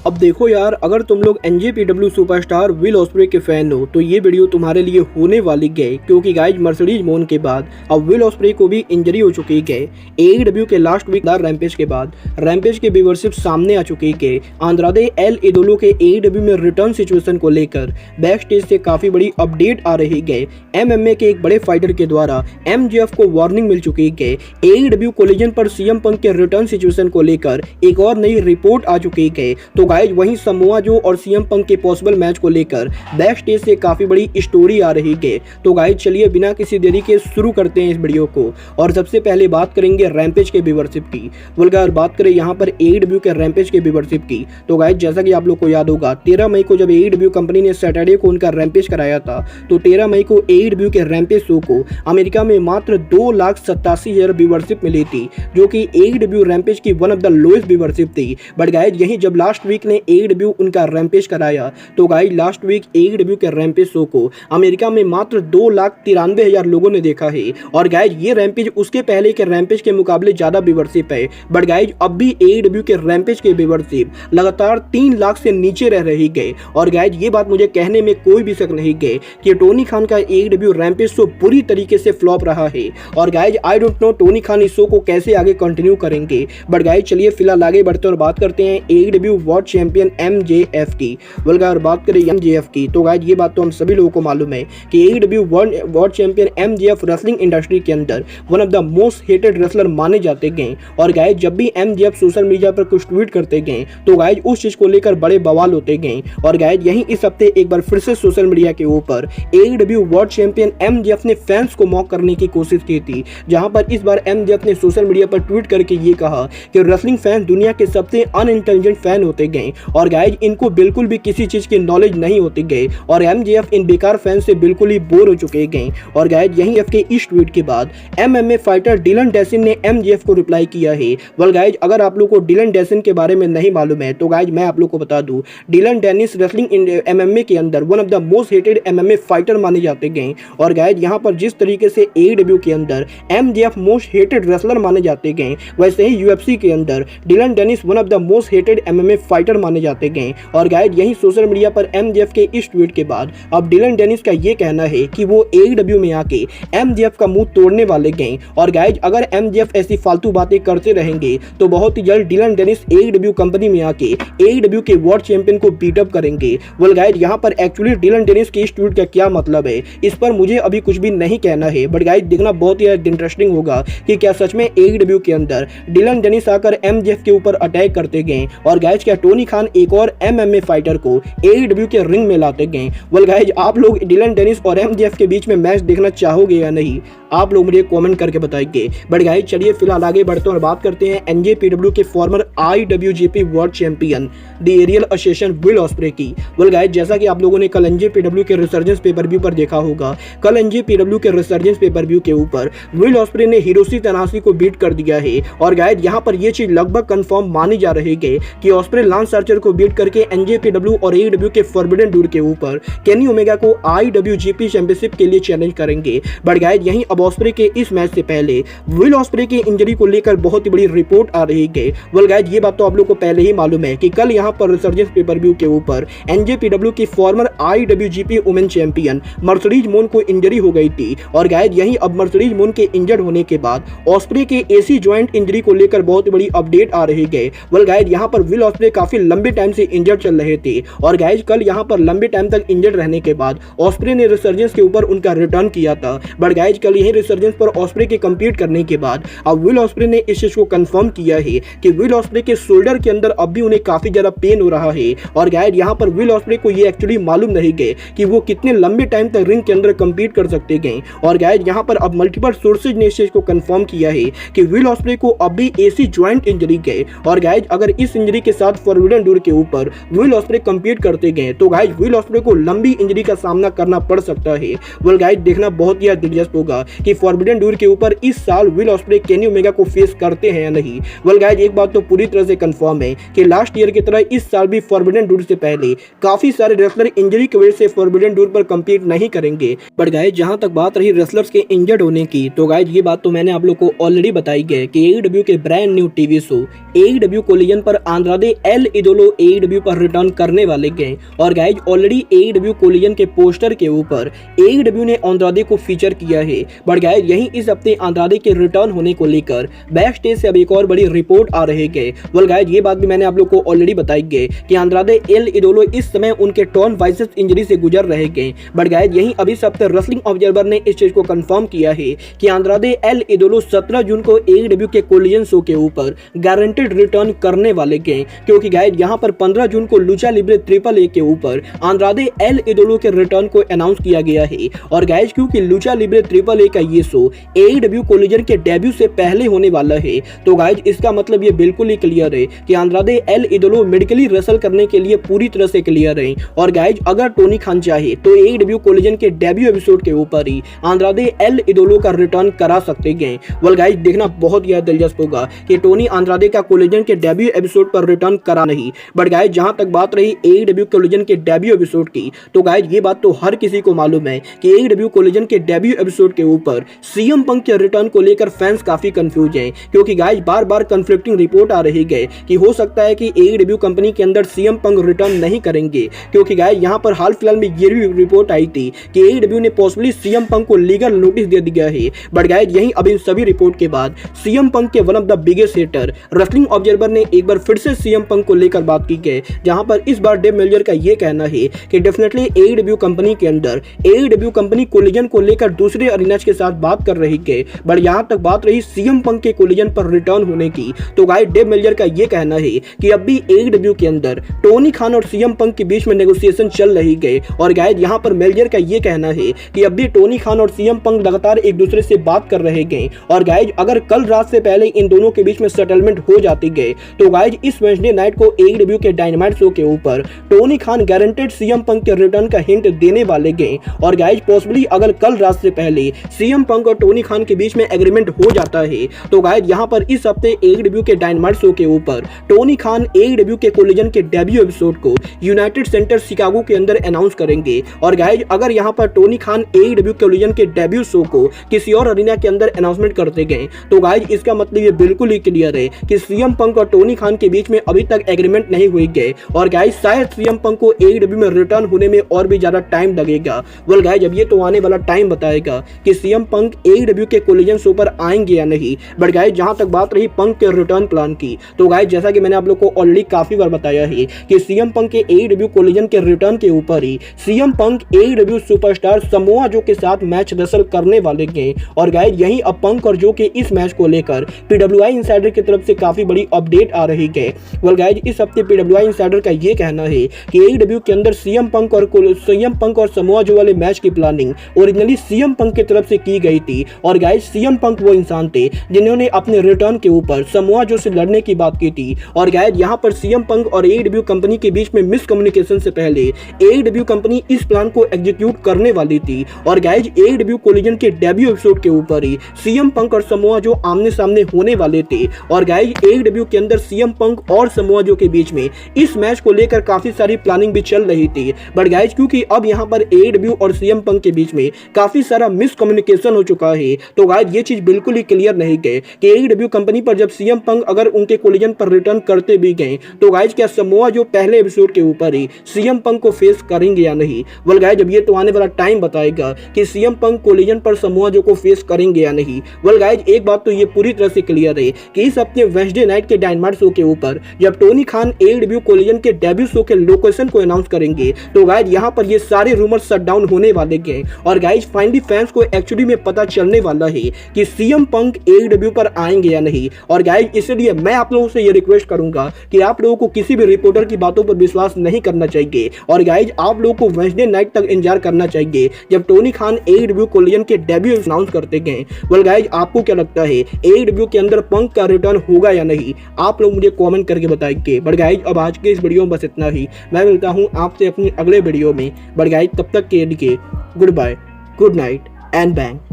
अब देखो यार, अगर तुम लोग NJPW सुपरस्टार विल ऑस्प्रे के फैन हो तो ये वीडियो तुम्हारे लिए होने वाली है, क्योंकि गाइज मर्सिडीज मोन के बाद अब विल ऑस्प्रे को भी इंजरी हो चुकी है। AEW के लास्ट वीक रैम्पेज के बाद रैम्पेज के व्यूवरशिप सामने आ चुकी है। आंद्रादे एल इदोलो के AEW में रिटर्न सिचुएशन को लेकर बैक स्टेज से काफी बड़ी अपडेट आ रही है। MMA के एक बड़े फाइटर के द्वारा MJF को वार्निंग मिल चुकी है। AEW कोलिजन पर CM पंक के रिटर्न सिचुएशन को लेकर एक और नई रिपोर्ट आ चुकी है। तो गाइज वहीं समोआ जो और CM पंक के पॉसिबल मैच को लेकर बैक स्टेज से काफी बड़ी स्टोरी आ रही है। तो गाइज चलिए बिना किसी देरी के शुरू करते हैं इस वीडियो को। और सबसे पहले बात करेंगे रैम्पेज के व्यूवरशिप की। अगर बात करें यहाँ पर AEW के रैम्पेज के व्यूवरशिप की, तो गाइज जैसा कि आप लोग को याद होगा 13 मई को जब AEW कंपनी ने सैटरडे को उनका रैम्पेज कराया था, तो 13 मई को AEW के रैम्पेज शो को अमेरिका में मात्र 2,87,000 व्यूवरशिप मिली थी, जो कि AEW रैम्पेज की one of the lowest viewership थी। बट गाइज यही जब लास्ट वीक ने AEW उनका रैम्पेज कराया, तो गाइज लास्ट वीक AEW के रैम्पेज शो को अमेरिका में मात्र 2,93,000 लोगों ने देखा है। और गाइज ये रैम्पेज उसके पहले के रैम्पेज के मुकाबले ज्यादा व्यूवरशिप है। बट गाइज अब भी AEW के रैम्पेज के व्यूवरशिप लगातार 3 लाख से नीचे रह रही है। और गाइज ये बात मुझे कहने में कोई भी शक नहीं है कि टोनी खान का AEW रैम्पेज शो पूरी तरीके से फ्लॉप रहा है। और guys I don't know Tony Khan इस शो को कैसे आगे कंटिन्यू करेंगे। बट गाइज चलिए फिलहाल आगे बढ़ते और बात करते हैं AEW वर्ल्ड चैंपियन MJF की। अगर बात करें MJF की, तो गाइज ये बात तो हम सभी लोगों को मालूम है कि AEW world champion MJF wrestling industry के अंदर one of the most hated wrestler माने जाते गए। और गाइज जब भी MJF सोशल मीडिया पर कुछ ट्वीट करते गए, तो गाइज उस चीज को लेकर बड़े बवाल होते गए। और गाइज यही इस हफ्ते एक बार फिर से सोशल मीडिया के ऊपर AEW वर्ल्ड चैंपियन MJF ने फैंस को मॉक करने की कोशिश की थी, जहां पर इस बार MJF ने सोशल मीडिया पर ट्वीट करके ये कहा कि रेसलिंग फैंस दुनिया के सबसे अनइंटेलिजेंट फैन होते गए और गाइज इनको बिल्कुल भी किसी चीज की नॉलेज नहीं होती गई और MJF इन बेकार फैंस से बिल्कुल ही बोर हो चुके गए। और गाइज यही के इस ट्वीट के बाद MMA फाइटर डिलन डैसिन ने MJF को रिप्लाई किया है। गाइज अगर आप लोग को डिलन डैसिन के बारे में नहीं मालूम है, तो गाइज मैं आप लोग को बता दूं, डिलन डेनिस रेसलिंग MMA के अंदर one of the most hated MMA fighter माने जाते गए। और गाइज यहाँ पर जिस तरीके से AEW के अंदर MJF मोस्ट हेटेड रेसलर माने जाते गए, वैसे ही UFC के अंदर Dillon Danis one of the most hated MMA fighter माने जाते गए। और गाइज यही सोशल मीडिया पर MJF के इस ट्वीट के बाद अब डिलन डेनिस का ये कहना है कि वो AEW में आके MJF का मुंह तोड़ने वाले गए। और गाइज अगर MJF ऐसी फालतू बातें करते रहेंगे तो बहुत ही जल्द डिलन डेनिस AEW कंपनी में आके AEW के वर्ल्ड चैंपियन को बीट अप करेंगे। गाइज यहाँ पर एक्चुअली डिलन डेनिस के इस ट्वीट का क्या मतलब है, इस पर मुझे अभी कुछ भी नहीं कहना है। बट गाइज देखना बहुत ही इंटरेस्टिंग होगा कि क्या सच में AEW के अंदर डिलन डेनिस आकर MJF के ऊपर अटैक करते गए और गाइज क्या टोनी खान एक और MMA फाइटर को AEW के रिंग में लाते गए। गाइज आप लोग डिलन डेनिस और MJF के बीच में मैच देखना चाहोगे या नहीं, आप लोग मुझे कमेंट करके बताइए। बट गाइज चलिए फिलहाल आगे बढ़ते हैं और बात करते हैं NJPW के former IWGP world champion the aerial assassin Will Ospreay की। गाइज जैसा कि आप लोगों ने कल NJPW के रिसर्जेंस पेपर व्यू पर देखा होगा, कल NJPW के रिसर्जेंस पेपर व्यू के ऊपर विल ऑस्प्रे ने हिरोशी तनाहाशी को बीट कर दिया है। और गाइज यहाँ पर यह चीज लगभग कंफर्म मानी जा रही है कि ऑस्प्रे लांस आर्चर को बीट करके NJPW और AEW के फॉरबिडन डोर के ऊपर केनी ओमेगा को IWGP चैंपियनशिप के लिए चैलेंज करेंगे। बट गाइज यहीं अब ऑस्प्रे के इस मैच से पहले विल ऑस्प्रे की इंजरी को लेकर बहुत ही बड़ी रिपोर्ट आ रही है। गाइज ये बात तो आप लोग को पहले ही मालूम है कि कल यहाँ पर रिसर्जेंस पेपर व्यू के ऊपर NJPW की farmer IWGP women champion Mercedes मोन को इंजरी हो गई थी। और गाइज यहीं अब मर्सिडीज मोन के इंजर्ड होने के बाद ऑस्प्रे के AC जॉइंट इंजरी को लेकर बहुत बड़ी अपडेट आ रही है। गाइज यहाँ पर विल ऑस्प्रे काफी लंबे टाइम से इंजर्ड चल रहे थे और गाइज कल यहाँ पर लंबे टाइम तक इंजर्ड रहने के बाद ऑस्प्रे ने रिसर्जेंस के ऊपर उनका रिटर्न किया था। बट गाइज कल यही रिसर्जेंस पर ऑस्प्रे के कंप्लीट करने के बाद अब विल ऑस्प्रे ने इस चीज को कंफर्म किया है कि विल ऑस्प्रे के शोल्डर के अंदर अब भी उन्हें काफी ज्यादा पेन हो रहा है। और गाइज यहाँ पर विल ऑस्प्रे को ये एक्चुअली मालूम नहीं गए कि वो कितने लंबे टाइम तक रिंग के अंदर कंप्लीट कर सकते गए। और गाइज यहाँ पर अब मल्टीपल सोर्सेज ने इस चीज को कंफर्म किया है कि विल ऑस्प्रे को अब भी AC जॉइंट इंजरी गए। और गाइज अगर इस इंजरी के साथ फॉरबिडन डोर के ऊपर विल ऑस्प्रे कंप्लीट करते गए, तो गाइज विल ऑस्प्रे को लंबी इंजरी का सामना करना पड़ सकता है। गाइज देखना बहुत ही दिलचस्प होगा कि फॉरबिडन डोर के ऊपर इस साल विल ऑस्प्रे केनी ओमेगा को फेस करते हैं या नहीं। गाइज एक बात तो पूरी तरह से कंफर्म है कि लास्ट ईयर की तरह इस साल भी फॉरबिडन डोर से पहले काफी सारे रेसलर इंजरी की वजह से फॉरबिडन डोर पर कंप्लीट नहीं करेंगे। बट गाइज जहां तक बात रही रेसलर्स के इंजर्ड होने की, तो गाइज ये बात तो मैंने आप लोग को ऑलरेडी बताई है कि AEW के brand new TV show AEW collision पर आंद्रादे एल इडोलो AEW पर रिटर्न करने वाले गए और गाइज ऑलरेडी AEW कोलिजन के पोस्टर के ऊपर AEW ने अंद्रादे को फीचर किया है। बट गाइज यही इस हफ्ते अंद्रादे के रिटर्न होने को लेकर बैक स्टेज से अब एक और बड़ी रिपोर्ट आ रही है। वेल गाइज ये बात भी मैंने आप लोग को ऑलरेडी बताई गई कि अंद्रादे एल इडोलो इस समय उनके टॉर्न बाइसेप्स इंजरी से गुजर रहे गए। बट गाइज यही अभी इस हफ्ते रेसलिंग ऑब्जर्वर ने इस चीज को कंफर्म किया है कि अंद्रादे एल इडोलो 17 जून को AEW के कोलिजन शो के ऊपर गारंटेड रिटर्न करने वाले गए, क्योंकि गाइज यहाँ पर 15 जून को लुचा लिब्रे AAA के ऊपर अंद्रादे एल इडोलो के रिटर्न को अनाउंस किया गया है। और गाइज क्योंकि लुचा लिब्रे AAA का ये शो AEW कोलिजन के डेब्यू से पहले होने वाला है, तो गाइज इसका मतलब ये बिल्कुल ही क्लियर है कि अंद्रादे एल इडोलो मेडिकली रेसल करने के लिए पूरी तरह से क्लियर है। और गाइज अगर टोनी खान चाहे तो AEW कोलिजन के डेब्यू एपिसोड के ऊपर ही अंद्रादे एल इडोलो का रिटर्न करा सकते हैं। वेल गाइज देखना बहुत ज्यादा दिलचस्प होगा कि टोनी अंद्रादे का कोलिजन के डेब्यू एपिसोड पर रिटर्न करा नहीं। बट गाइज जहां तक बात रही AEW कोलिजन के डेब्यू एपिसोड की, तो गाइज ये बात तो हर किसी को मालूम है कि AEW कोलिजन के डेब्यू एपिसोड के ऊपर CM पंक के रिटर्न को लेकर फैंस काफी कंफ्यूज हैं, क्योंकि गाइज बार बार कंफ्लिक्टिंग रिपोर्ट आ रही है कि हो सकता है कि AEW कंपनी के अंदर CM पंक रिटर्न नहीं करेंगे, क्योंकि गाइज यहाँ पर हाल फिलहाल में ये भी रिपोर्ट आई थी कि AEW ने पॉसिबली CM पंक को लीगल नोटिस दे दिया है। बट गाइज यही अब इन सभी रिपोर्ट के बाद CM पंक के one of the biggest hater wrestling observer ने एक बार फिर से CM पंक को लेकर बात की है, जहां पर इस बार डेव मेल्जर का ये कहना है कि डेफिनेटली AEW कंपनी के अंदर AEW कंपनी कोलिजन को लेकर दूसरे अरीनाज के साथ बात कर रही है। बट यहां तक बात रही CM पंक के कोलिजन पर रिटर्न होने की, तो गाइज डेव मेल्जर का ये कहना है कि अब भी AEW के अंदर टोनी खान और CM पंक के बीच में नेगोशिएशन चल रही है। और गाइज यहाँ पर मेल्जर का ये कहना है कि अब भी टोनी खान और CM पंक लगातार एक दूसरे से बात कर रहे हैं। और गाइज अगर कल रात से पहले इन दोनों के बीच में सेटलमेंट हो जाती है, तो गाइज इस वेडनेसडे नाइट को AEW के डायनामाइट शो के ऊपर Tony Khan guaranteed CM Punk के रिटर्न का हिंट देने वाले हैं। और गाइज पॉसिबली अगर कल रात से पहले CM पंक और टोनी खान के बीच में एग्रीमेंट हो जाता है, तो गाइज यहाँ पर इस हफ्ते AEW के डायनामाइट शो के ऊपर टोनी खान AEW के कोलिजन के डेब्यू एपिसोड को यूनाइटेड सेंटर शिकागो के अंदर अनाउंस करेंगे। और गाइज अगर यहाँ पर टोनी खान AEW कोलिजन के डेब्यू शो को किसी और अरीना के अंदर अनाउंसमेंट करते गए, तो गाइज इसका मतलब ये बिल्कुल ही क्लियर है कि CM पंक और टोनी खान के बीच में अभी तक एग्रीमेंट नहीं हुई गए। और गाइज शायद CM पंक को AEW में रिटर्न होने में और भी ज्यादा टाइम लगेगा। वेल गाइज अब ये तो आने वाला टाइम बताएगा कि CM पंक AEW के कोलिजन शो पर आएंगे या नहीं। बट गाइज जहां तक बात रही पंक के रिटर्न प्लान की, तो गाइज जैसा कि मैंने आप लोग को ऑलरेडी काफी बार बताया है कि CM पंक के AEW कोलिजन के रिटर्न के ऊपर ही CM पंक AEW सुपरस्टार समोआ जो के साथ मैच रेसल करने वाले हैं। और गाइज यही अब पंक और जो के इस मैच को लेकर PWI इनसाइडर की तरफ से काफी बड़ी अपडेट आ रही है। वेल गाइज इस हफ्ते PWI इनसाइडर का ये कहना है कि AEW के अंदर CM पंक और समोआ जो वाले मैच की प्लानिंग ओरिजिनली CM पंक की तरफ से की गई थी। और गाइज CM पंक वो इंसान थे जिन्होंने अपने रिटर्न के ऊपर समोआ जो से लड़ने की बात की थी। और गाइज यहाँ पर CM पंक और AEW कंपनी के बीच में मिसकम्युनिकेशन से पहले AEW कंपनी इस प्लान को एग्जीक्यूट करने वाली थी। और गाइज AEW कोलिजन के डेब्यू एपिसोड के ऊपर ही CM पंक और समोआ जो आमने सामने होने वाले थे। और गाइज AEW के अंदर CM पंक और समोआ जो के बीच में इस मैच को लेकर काफी सारी प्लानिंग भी चल रही थी। बट गाइज क्योंकि अब यहाँ पर AEW और CM पंक के बीच में काफी सारा मिसकम्युनिकेशन हो चुका है, तो गाइज ये चीज बिल्कुल ही क्लियर नहीं गए कि AEW कंपनी पर जब CM पंक अगर उनके कोलिजन पर रिटर्न करते भी गए, तो गाइज क्या समोआ जो पहले एपिसोड के ऊपर ही CM पंक को फेस करेंगे या नहीं। वेल गाइज अब ये तो आने वाला टाइम बताएगा कि CM पंक कोलिजन पर समोआ जो को फेस करेंगे या नहीं। वेल गाइज एक बात तो ये पूरी तरह से क्लियर है कि इस हफ्ते वेडनेसडे नाइट के डायनामाइट शो के ऊपर जब टोनी खान AEW कोलिजन के डेब्यू शो के लोकेशन को अनाउंस करेंगे, तो गाइज यहाँ पर ये सारे रूमर्स शट डाउन होने वाले हैं। और गाइज फाइनली फैंस को एक्चुअली में पता चलने वाला है कि CM पंक AEW पर आएंगे या नहीं। और गाइज इसलिए मैं आप लोगों से ये रिक्वेस्ट करूंगा कि आप लोगों को किसी भी रिपोर्टर की बातों पर विश्वास नहीं करना चाहिए। और गाइज आप लोगों को वेडनेसडे नाइट तक इंतजार करना चाहिए जब टोनी खान AEW कोलिजन के डेब्यू अनाउंस करते गए। वेल गाइज आपको क्या लगता है AEW के अंदर पंक का रिटर्न होगा या नहीं, आप लोग मुझे कमेंट करके बताइए। बट गाइज अब आज के इस वीडियो में बस इतना ही। मैं मिलता हूं आपसे अपनी अगले वीडियो में। बट गाइज तब तक के लिए good bye, good night and bang.